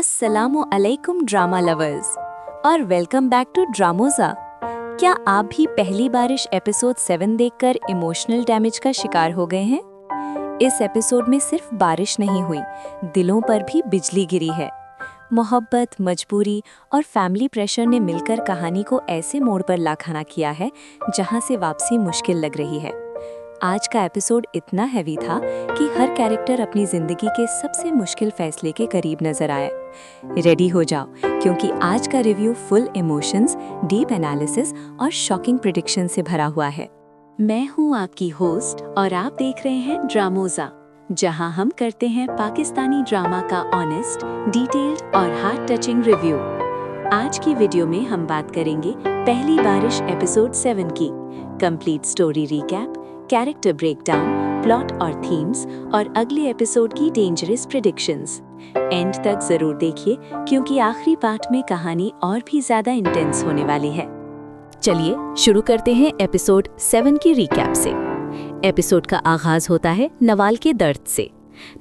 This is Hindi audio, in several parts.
अस्सलामु अलैकुम ड्रामा लवर्स और वेलकम बैक टू ड्रामोजा। क्या आप भी पहली बारिश एपिसोड 7 देखकर इमोशनल डैमेज का शिकार हो गए हैं? इस एपिसोड में सिर्फ बारिश नहीं हुई, दिलों पर भी बिजली गिरी है। मोहब्बत, मजबूरी और फैमिली प्रेशर ने मिलकर कहानी को ऐसे मोड़ पर ला खड़ा किया है जहां से वापसी मुश्किल लग रही है। आज का एपिसोड इतना हैवी था कि हर कैरेक्टर अपनी जिंदगी के सबसे मुश्किल फैसले के करीब नजर आया। रेडी हो जाओ क्योंकि आज का review full emotions, deep analysis और शॉकिंग प्रेडिक्शन से भरा हुआ है। मैं हूं आपकी होस्ट और आप देख रहे हैं ड्रामोजा, जहां हम करते हैं पाकिस्तानी ड्रामा का ऑनेस्ट, डिटेल्ड और हार्ट टचिंग रिव्यू। आज की वीडियो में हम बात करेंगे पहली बारिश एपिसोड 7 की complete story recap, character breakdown, plot और थीम्स और अगले एपिसोड की डेंजरस प्रेडिक्शंस। एंड तक जरूर देखिए क्योंकि आखिरी पार्ट में कहानी और भी ज्यादा इंटेंस होने वाली है। चलिए शुरू करते हैं एपिसोड 7 की रिकैप से। एपिसोड का आगाज होता है नवाल के दर्द से।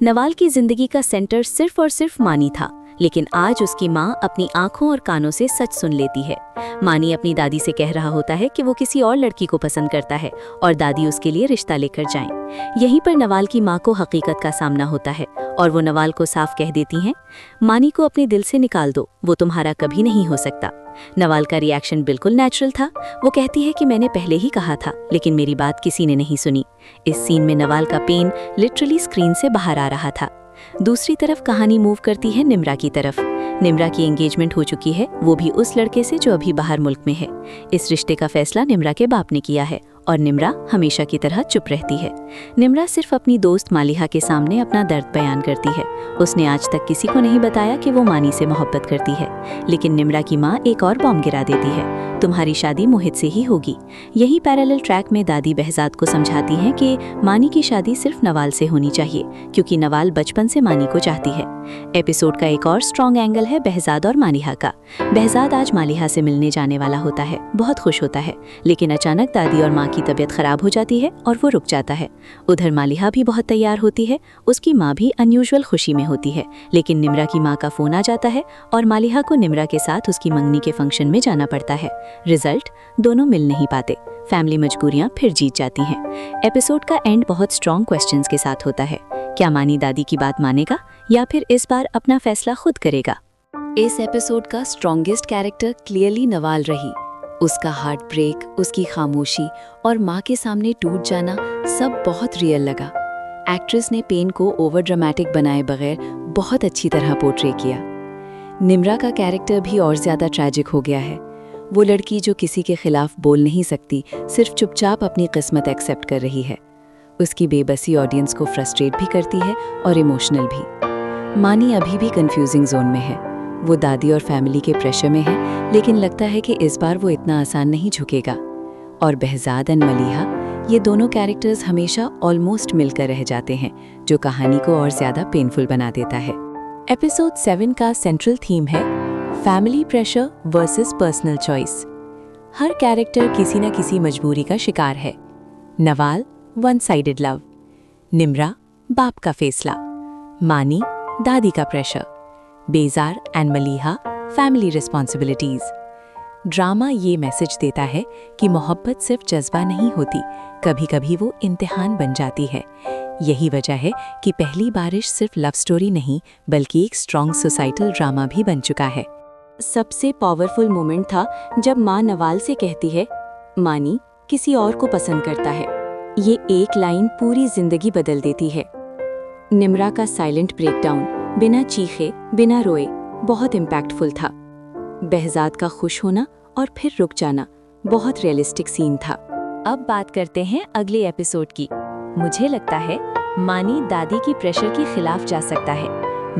नवाल की जिंदगी का सेंटर सिर्फ और सिर्फ मानी था, लेकिन आज उसकी माँ अपनी आंखों और कानों से सच सुन लेती है। मानी अपनी दादी से कह रहा होता है कि वो किसी और लड़की को पसंद करता है और दादी उसके लिए रिश्ता लेकर जाएं। यहीं पर नवाल की माँ को हकीकत का सामना होता है और वो नवाल को साफ कह देती हैं, मानी को अपने दिल से निकाल दो, वो तुम्हारा कभी नहीं हो सकता। नवाल का रिएक्शन बिल्कुल नेचुरल था। वो कहती है कि मैंने पहले ही कहा था, लेकिन मेरी बात किसी ने नहीं सुनी। इस सीन में नवाल का पेन लिटरली स्क्रीन से बाहर आ रहा था। दूसरी तरफ कहानी मूव करती है निम्रा की तरफ। निम्रा की एंगेजमेंट हो चुकी है, वो भी उस लड़के से जो अभी बाहर मुल्क में है। इस रिश्ते का फैसला निम्रा के बाप ने किया है और निम्रा हमेशा की तरह चुप रहती है। निम्रा सिर्फ अपनी दोस्त मालिहा के सामने अपना दर्द बयान करती है। उसने आज तक किसी को नहीं बताया कि वो मानी से मोहब्बत करती है, लेकिन निम्रा की माँ एक और बॉम्ब गिरा देती है, तुम्हारी शादी मोहित से ही होगी। यही पैरेलल ट्रैक में दादी बहजाद को समझाती हैं कि मानी की शादी सिर्फ नवाल से होनी चाहिए क्योंकि नवाल बचपन से मानी को चाहती है। एपिसोड का एक और स्ट्रॉन्ग एंगल है बहजाद और मालिहा का। बहजाद आज मालिहा से मिलने जाने वाला होता है, बहुत खुश होता है, लेकिन अचानक दादी और माँ की तबीयत खराब हो जाती है और वो रुक जाता है। उधर मालिहा भी बहुत तैयार होती है, उसकी माँ भी अनयूजुअल खुशी में होती है, लेकिन निम्रा की माँ का फोन आ जाता है और मालिहा को निम्रा के साथ उसकी मंगनी के फंक्शन में जाना पड़ता है। रिजल्ट, दोनों मिल नहीं पाते। फैमिली मजबूरियां फिर जीत जाती हैं। एपिसोड का एंड बहुत स्ट्रॉन्ग क्वेश्चंस के साथ होता है। क्या मानी दादी की बात मानेगा या फिर इस बार अपना फैसला खुद करेगा? इस एपिसोड का स्ट्रॉन्गेस्ट कैरेक्टर क्लियरली नवाल रही। उसका हार्ट ब्रेक, उसकी खामोशी और माँ के सामने टूट जाना सब बहुत रियल लगा। एक्ट्रेस ने पेन को ओवर ड्रामेटिक बनाए बगैर बहुत अच्छी तरह पोर्ट्रे किया। निम्रा का कैरेक्टर भी और ज्यादा ट्रैजिक हो गया है। वो लड़की जो किसी के खिलाफ बोल नहीं सकती, सिर्फ चुपचाप अपनी किस्मत एक्सेप्ट कर रही है। उसकी बेबसी ऑडियंस को फ्रस्ट्रेट भी करती है और इमोशनल भी। मानी अभी भी कंफ्यूजिंग जोन में है। वो दादी और फैमिली के प्रेशर में है, लेकिन लगता है कि इस बार वो इतना आसान नहीं झुकेगा। और बहजाद एंड मलिहा, ये दोनों कैरेक्टर्स हमेशा ऑलमोस्ट मिलकर रह जाते हैं, जो कहानी को और ज्यादा पेनफुल बना देता है। एपिसोड 7 का सेंट्रल थीम है family pressure versus personal choice. हर कैरेक्टर किसी न किसी मजबूरी का शिकार है। Nawal one sided love, Nimra बाप का फैसला, मानी दादी का प्रेशर, बेजार and Maliha family responsibilities. Drama ये मैसेज देता है कि मोहब्बत सिर्फ जज्बा नहीं होती, कभी कभी वो इम्तिहान बन जाती है। यही वजह है कि पहली बारिश सिर्फ लव स्टोरी नहीं बल्कि एक स्ट्रॉन्ग सोसाइटल ड्रामा भी बन चुका है। सबसे पावरफुल मोमेंट था जब माँ नवाल से कहती है, मानी किसी और को पसंद करता है। ये एक लाइन पूरी जिंदगी बदल देती है। निम्रा का साइलेंट ब्रेकडाउन, बिना चीखे बिना रोए, बहुत इम्पैक्टफुल था। बहजाद का खुश होना और फिर रुक जाना बहुत रियलिस्टिक सीन था। अब बात करते हैं अगले एपिसोड की। मुझे लगता है मानी दादी की प्रेशर के खिलाफ जा सकता है।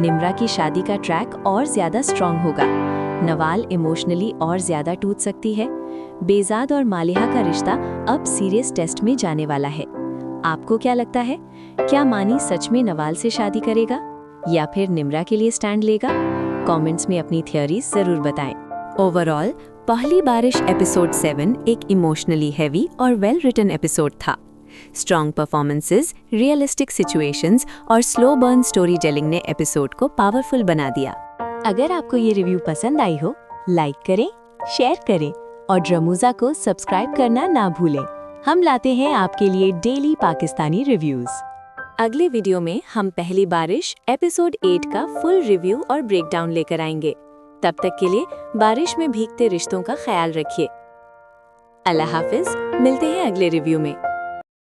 निम्रा की शादी का ट्रैक और ज्यादा स्ट्रॉन्ग होगा। नवाल इमोशनली और ज्यादा टूट सकती है। बेजाद और मालिहा का रिश्ता अब सीरियस टेस्ट में जाने वाला है। आपको क्या लगता है? क्या मानी सच में नवाल से शादी करेगा या फिर निम्रा के लिए स्टैंड लेगा? कमेंट्स में अपनी थियरीज जरूर बताएं। ओवरऑल पहली बारिश एपिसोड 7 एक इमोशनली हैवी और वेल रिटन एपिसोड था। स्ट्रॉन्ग परफॉर्मेंसेस, रियलिस्टिक सिचुएशंस और स्लो बर्न स्टोरी टेलिंग ने एपिसोड को पावरफुल बना दिया। अगर आपको ये रिव्यू पसंद आई हो, लाइक करें, शेयर करें और ड्रमोजा को सब्सक्राइब करना ना भूलें। हम लाते हैं आपके लिए डेली पाकिस्तानी रिव्यूज। अगले वीडियो में हम पहली बारिश एपिसोड 8 का फुल रिव्यू और ब्रेकडाउन लेकर आएंगे। तब तक के लिए बारिश में भीगते रिश्तों का ख्याल रखिए। अल्लाह हाफिज, मिलते हैं अगले रिव्यू में।